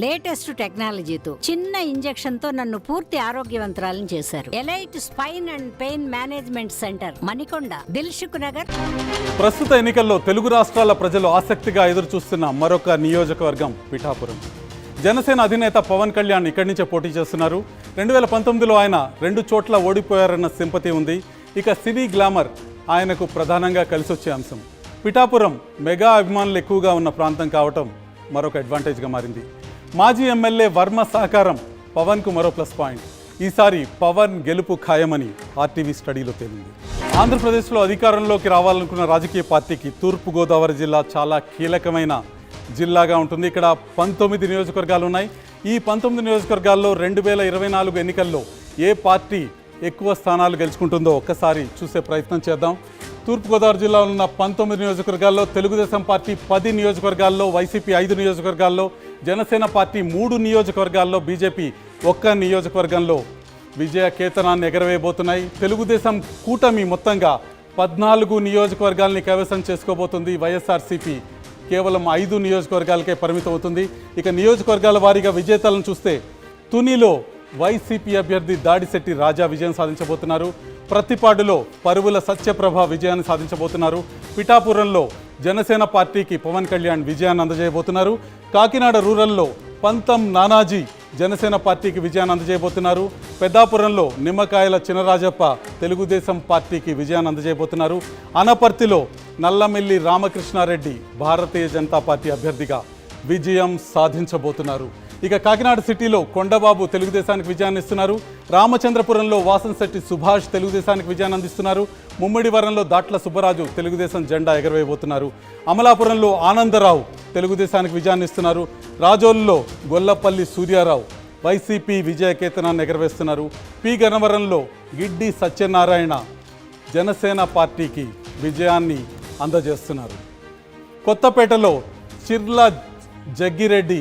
Latest టెక్నాలజీతో చిన్న injection తో నన్ను పూర్తి ఆరోగ్యవంతురాలను చేశారు. Elite spine and pain management centre, Manikonda, Dilsukh Nagar. ప్రస్తుత ఎన్నికల్లో తెలుగు రాష్ట్రాల ప్రజలు ఆసక్తిగా ఎదురుచూస్తున్న మరొక నియోజకవర్గం పిఠాపురం. జనసేన అధినేత పవన్ కళ్యాణ్ ఇక్కడి నుంచే పోటీ చేస్తున్నారు. 2019లో ఆయన 2 చోట్ల ఓడిపోయారన్న సింపతి ఉంది. ఇక సినీ గ్లామర్ ఆయనకు ప్రధానంగా కలిసొచ్చే అంశం. పిఠాపురం మెగా అభిమానులు ఎక్కువగా ఉన్న ప్రాంతం కావటం మరొక అడ్వాంటేజ్గా మారింది. మాజీ ఎమ్మెల్యే వర్మ సహకారం పవన్కు మరో ప్లస్ పాయింట్. ఈసారి పవన్ గెలుపు ఖాయమని ఆర్టీవీ స్టడీలో తేలింది. ఆంధ్రప్రదేశ్లో అధికారంలోకి రావాలనుకున్న రాజకీయ పార్టీకి తూర్పుగోదావరి జిల్లా చాలా కీలకమైన జిల్లాగా ఉంటుంది. ఇక్కడ 19 నియోజకవర్గాలు ఉన్నాయి. ఈ 19 నియోజకవర్గాల్లో 2024 ఎన్నికల్లో ఏ పార్టీ ఎక్కువ స్థానాలు గెలుచుకుంటుందో ఒక్కసారి చూసే ప్రయత్నం చేద్దాం. తూర్పుగోదావరి జిల్లాలో ఉన్న 19 నియోజకవర్గాల్లో తెలుగుదేశం పార్టీ 10 నియోజకవర్గాల్లో, వైసీపీ 5 నియోజకవర్గాల్లో, జనసేన పార్టీ 3 నియోజకవర్గాల్లో, బీజేపీ 1 నియోజకవర్గంలో విజయ కేతనాన్ని ఎగరవేయబోతున్నాయి. తెలుగుదేశం కూటమి మొత్తంగా 14 నియోజకవర్గాల్ని కైవసం చేసుకోబోతుంది. వైఎస్ఆర్సీపీ కేవలం 5 నియోజకవర్గాలకే పరిమితం అవుతుంది. ఇక నియోజకవర్గాల వారీగా విజేతలను చూస్తే తునిలో వైసీపీ అభ్యర్థి దాడిశెట్టి రాజా విజయం సాధించబోతున్నారు. ప్రతిపాడులో పరువుల సత్యప్రభ విజయాన్ని సాధించబోతున్నారు. పిఠాపురంలో జనసేన పార్టీకి పవన్ కళ్యాణ్ విజయాన్ని అందజేయబోతున్నారు. కాకినాడ రూరల్లో పంతం నానాజీ జనసేన పార్టీకి విజయాన్ని అందజేయబోతున్నారు. పెద్దాపురంలో నిమ్మకాయల చినరాజప్ప తెలుగుదేశం పార్టీకి విజయాన్ని అందజేయబోతున్నారు. అనపర్తిలో నల్లమిల్లి రామకృష్ణారెడ్డి భారతీయ జనతా పార్టీ అభ్యర్థిగా విజయం సాధించబోతున్నారు. ఇక కాకినాడ సిటీలో కొండబాబు తెలుగుదేశానికి విజయాన్ని ఇస్తున్నారు. రామచంద్రపురంలో వాసంశెట్టి సుభాష్ తెలుగుదేశానికి విజయాన్ని అందిస్తున్నారు. ముమ్మిడివరంలో దాట్ల సుబ్బరాజు తెలుగుదేశం జెండా ఎగరవేయబోతున్నారు. అమలాపురంలో ఆనందరావు తెలుగుదేశానికి విజయాన్ని ఇస్తున్నారు. రాజోలులో గొల్లపల్లి సూర్యారావు వైసీపీ విజయ కేతనాన్ని ఎగరవేస్తున్నారు. పి గన్నవరంలో గిడ్డి సత్యనారాయణ జనసేన పార్టీకి విజయాన్ని అందజేస్తున్నారు. కొత్తపేటలో చిర్ల జగ్గిరెడ్డి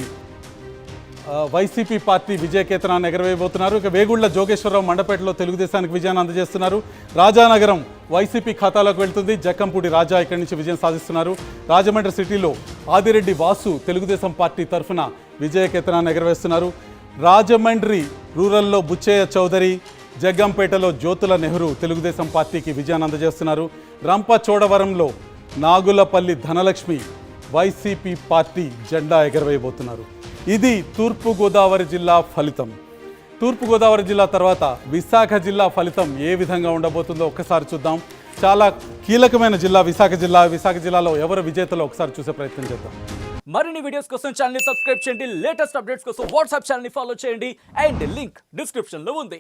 వైసీపీ పార్టీ విజయకేతనాన్ని ఎగరవేయబోతున్నారు. ఇక వేగుళ్ల జోగేశ్వరరావు మండపేటలో తెలుగుదేశానికి విజయాన్ని అందజేస్తున్నారు. రాజానగరం వైసీపీ ఖాతాలోకి వెళ్తుంది. జక్కంపూడి రాజా ఇక్కడి నుంచి విజయం సాధిస్తున్నారు. రాజమండ్రి సిటీలో ఆదిరెడ్డి వాసు తెలుగుదేశం పార్టీ తరఫున విజయకేతనాన్ని ఎగరవేస్తున్నారు. రాజమండ్రి రూరల్లో బుచ్చయ్య చౌదరి, జగ్గంపేటలో జ్యోతుల నెహ్రూ తెలుగుదేశం పార్టీకి విజయాన్ని అందజేస్తున్నారు. రంపచోడవరంలో నాగులపల్లి ధనలక్ష్మి వైసీపీ పార్టీ జెండా ఎగరవేయబోతున్నారు. ఇది తూర్పుగోదావరి జిల్లా ఫలితం. తూర్పుగోదావరి జిల్లా తర్వాత విశాఖ జిల్లా ఫలితం ఏ విధంగా ఉండబోతుందో ఒక్కసారి చూద్దాం. చాలా కీలకమైన జిల్లా విశాఖ జిల్లా. విశాఖ జిల్లాలో ఎవరు విజేతలో ఒకసారి చూసే ప్రయత్నం చేద్దాం. మరిన్ని వీడియోస్ కోసం ఛానల్ ని సబ్స్క్రైబ్ చేయండి. లేటెస్ట్ అప్డేట్స్ కోసం వాట్సాప్ ఛానల్ ని ఫాలో చేయండి. అండ్ లింక్ డిస్క్రిప్షన్ లో ఉంది.